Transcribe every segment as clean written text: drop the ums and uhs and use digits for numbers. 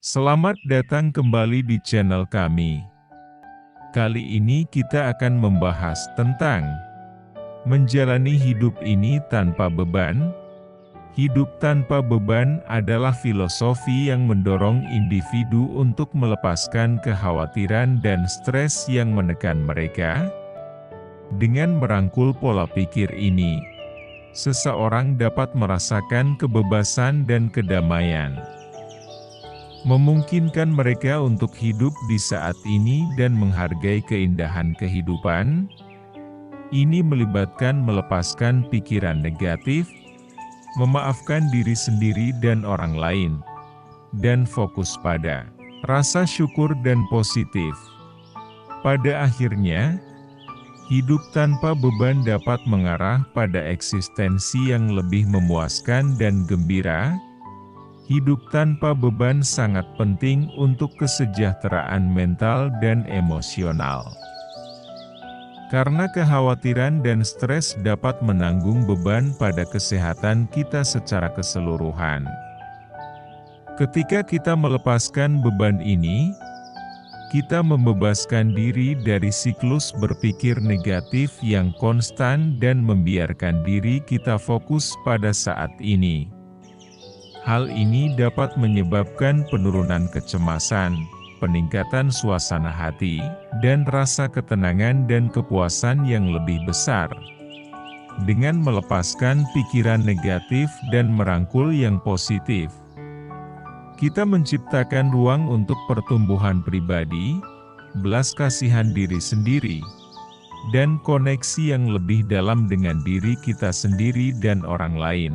Selamat datang kembali di channel kami. Kali ini kita akan membahas tentang menjalani hidup ini tanpa beban. Hidup tanpa beban adalah filosofi yang mendorong individu untuk melepaskan kekhawatiran dan stres yang menekan mereka. Dengan merangkul pola pikir ini, seseorang dapat merasakan kebebasan dan kedamaian. Memungkinkan mereka untuk hidup di saat ini dan menghargai keindahan kehidupan. Ini melibatkan melepaskan pikiran negatif, memaafkan diri sendiri dan orang lain, dan fokus pada rasa syukur dan positif. Pada akhirnya, hidup tanpa beban dapat mengarah pada eksistensi yang lebih memuaskan dan gembira. Hidup tanpa beban sangat penting untuk kesejahteraan mental dan emosional. Karena kekhawatiran dan stres dapat menanggung beban pada kesehatan kita secara keseluruhan. Ketika kita melepaskan beban ini, kita membebaskan diri dari siklus berpikir negatif yang konstan dan membiarkan diri kita fokus pada saat ini. Hal ini dapat menyebabkan penurunan kecemasan, peningkatan suasana hati, dan rasa ketenangan dan kepuasan yang lebih besar. Dengan melepaskan pikiran negatif dan merangkul yang positif, kita menciptakan ruang untuk pertumbuhan pribadi, belas kasihan diri sendiri, dan koneksi yang lebih dalam dengan diri kita sendiri dan orang lain.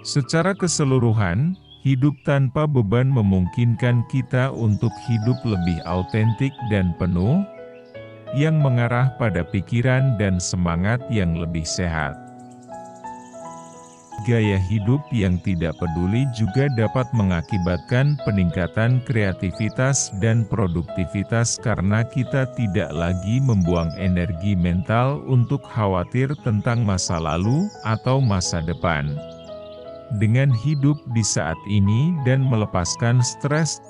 Secara keseluruhan, hidup tanpa beban memungkinkan kita untuk hidup lebih autentik dan penuh, yang mengarah pada pikiran dan semangat yang lebih sehat. Gaya hidup yang tidak peduli juga dapat mengakibatkan peningkatan kreativitas dan produktivitas karena kita tidak lagi membuang energi mental untuk khawatir tentang masa lalu atau masa depan. Dengan hidup di saat ini dan melepaskan stres,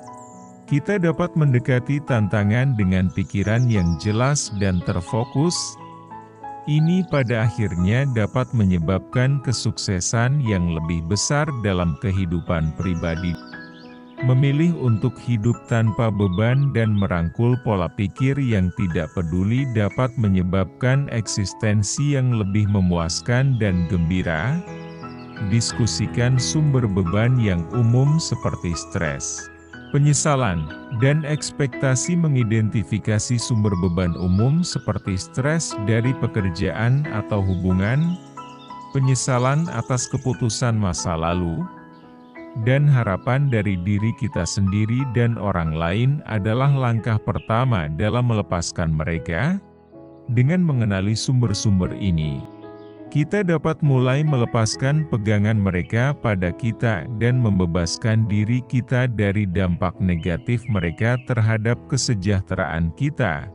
kita dapat mendekati tantangan dengan pikiran yang jelas dan terfokus. Ini pada akhirnya dapat menyebabkan kesuksesan yang lebih besar dalam kehidupan pribadi. Memilih untuk hidup tanpa beban dan merangkul pola pikir yang tidak peduli dapat menyebabkan eksistensi yang lebih memuaskan dan gembira. Diskusikan sumber beban yang umum seperti stres, penyesalan, dan ekspektasi. Mengidentifikasi sumber beban umum seperti stres dari pekerjaan atau hubungan, penyesalan atas keputusan masa lalu, dan harapan dari diri kita sendiri dan orang lain adalah langkah pertama dalam melepaskan mereka. Dengan mengenali sumber-sumber ini, kita dapat mulai melepaskan pegangan mereka pada kita dan membebaskan diri kita dari dampak negatif mereka terhadap kesejahteraan kita.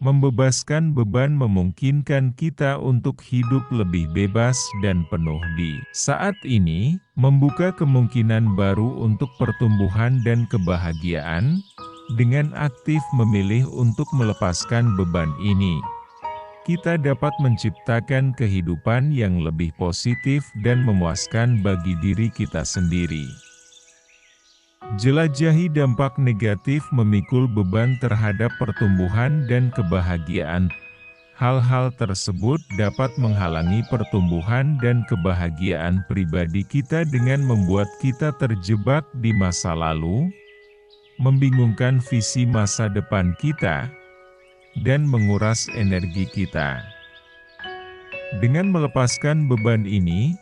Membebaskan beban memungkinkan kita untuk hidup lebih bebas dan penuh di saat ini, membuka kemungkinan baru untuk pertumbuhan dan kebahagiaan. Dengan aktif memilih untuk melepaskan beban ini, kita dapat menciptakan kehidupan yang lebih positif dan memuaskan bagi diri kita sendiri. Jelajahi dampak negatif memikul beban terhadap pertumbuhan dan kebahagiaan. Hal-hal tersebut dapat menghalangi pertumbuhan dan kebahagiaan pribadi kita dengan membuat kita terjebak di masa lalu, membingungkan visi masa depan kita, dan menguras energi kita. Dengan melepaskan beban ini,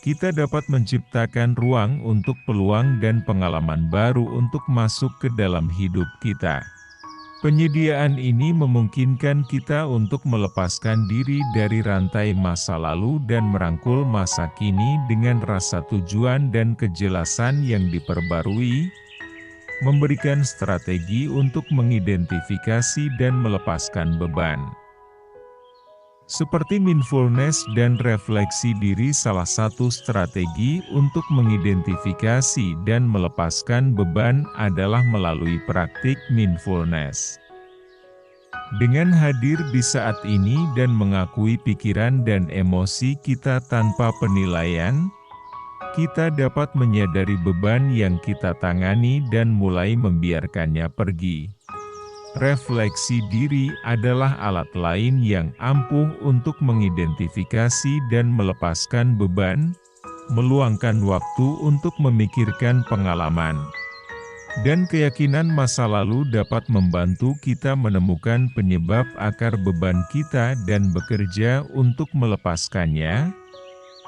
kita dapat menciptakan ruang untuk peluang dan pengalaman baru untuk masuk ke dalam hidup kita. Penyediaan ini memungkinkan kita untuk melepaskan diri dari rantai masa lalu dan merangkul masa kini dengan rasa tujuan dan kejelasan yang diperbarui, memberikan strategi untuk mengidentifikasi dan melepaskan beban. Seperti mindfulness dan refleksi diri, salah satu strategi untuk mengidentifikasi dan melepaskan beban adalah melalui praktik mindfulness. Dengan hadir di saat ini dan mengakui pikiran dan emosi kita tanpa penilaian, kita dapat menyadari beban yang kita tangani dan mulai membiarkannya pergi. Refleksi diri adalah alat lain yang ampuh untuk mengidentifikasi dan melepaskan beban, meluangkan waktu untuk memikirkan pengalaman dan keyakinan masa lalu dapat membantu kita menemukan penyebab akar beban kita dan bekerja untuk melepaskannya.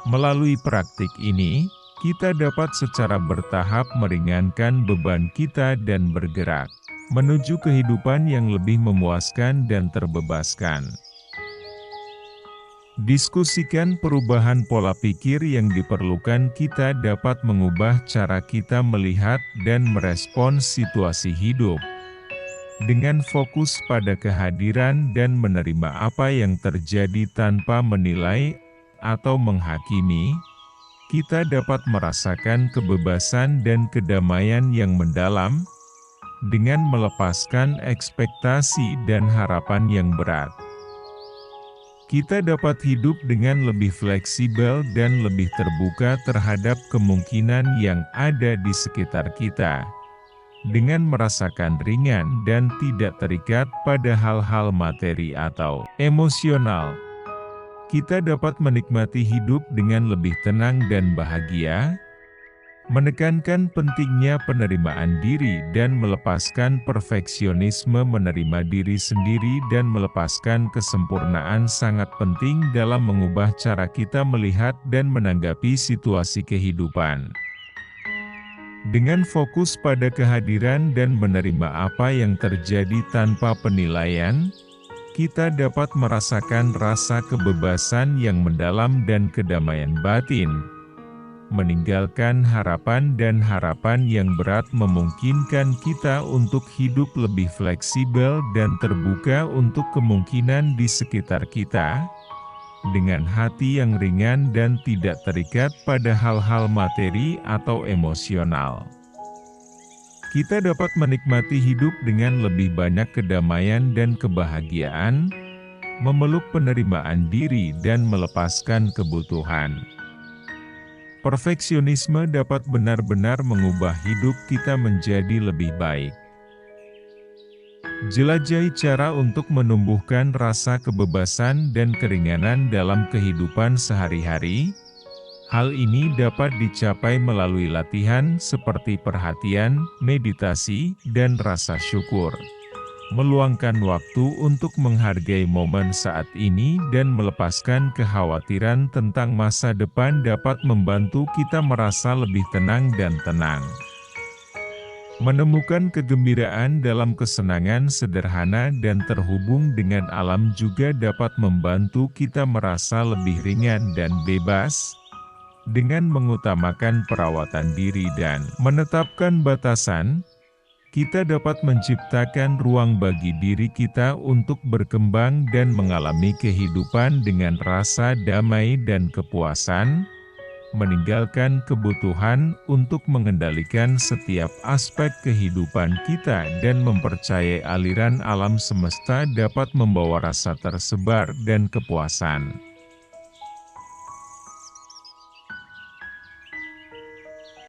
Melalui praktik ini, kita dapat secara bertahap meringankan beban kita dan bergerak menuju kehidupan yang lebih memuaskan dan terbebaskan. Diskusikan perubahan pola pikir yang diperlukan. Kita dapat mengubah cara kita melihat dan merespons situasi hidup. Dengan fokus pada kehadiran dan menerima apa yang terjadi tanpa menilai atau menghakimi, kita dapat merasakan kebebasan dan kedamaian yang mendalam, dengan melepaskan ekspektasi dan harapan yang berat. Kita dapat hidup dengan lebih fleksibel dan lebih terbuka terhadap kemungkinan yang ada di sekitar kita, dengan merasakan ringan dan tidak terikat pada hal-hal materi atau emosional. Kita dapat menikmati hidup dengan lebih tenang dan bahagia, menekankan pentingnya penerimaan diri dan melepaskan perfeksionisme. Menerima diri sendiri dan melepaskan kesempurnaan sangat penting dalam mengubah cara kita melihat dan menanggapi situasi kehidupan. Dengan fokus pada kehadiran dan menerima apa yang terjadi tanpa penilaian, kita dapat merasakan rasa kebebasan yang mendalam dan kedamaian batin. Meninggalkan harapan dan harapan yang berat memungkinkan kita untuk hidup lebih fleksibel dan terbuka untuk kemungkinan di sekitar kita, dengan hati yang ringan dan tidak terikat pada hal-hal materi atau emosional. Kita dapat menikmati hidup dengan lebih banyak kedamaian dan kebahagiaan, memeluk penerimaan diri dan melepaskan kebutuhan. Perfeksionisme dapat benar-benar mengubah hidup kita menjadi lebih baik. Jelajahi cara untuk menumbuhkan rasa kebebasan dan keringanan dalam kehidupan sehari-hari. Hal ini dapat dicapai melalui latihan seperti perhatian, meditasi, dan rasa syukur. Meluangkan waktu untuk menghargai momen saat ini dan melepaskan kekhawatiran tentang masa depan dapat membantu kita merasa lebih tenang dan tenang. Menemukan kegembiraan dalam kesenangan sederhana dan terhubung dengan alam juga dapat membantu kita merasa lebih ringan dan bebas. Dengan mengutamakan perawatan diri dan menetapkan batasan, kita dapat menciptakan ruang bagi diri kita untuk berkembang dan mengalami kehidupan dengan rasa damai dan kepuasan, meninggalkan kebutuhan untuk mengendalikan setiap aspek kehidupan kita dan mempercayai aliran alam semesta dapat membawa rasa tersebar dan kepuasan.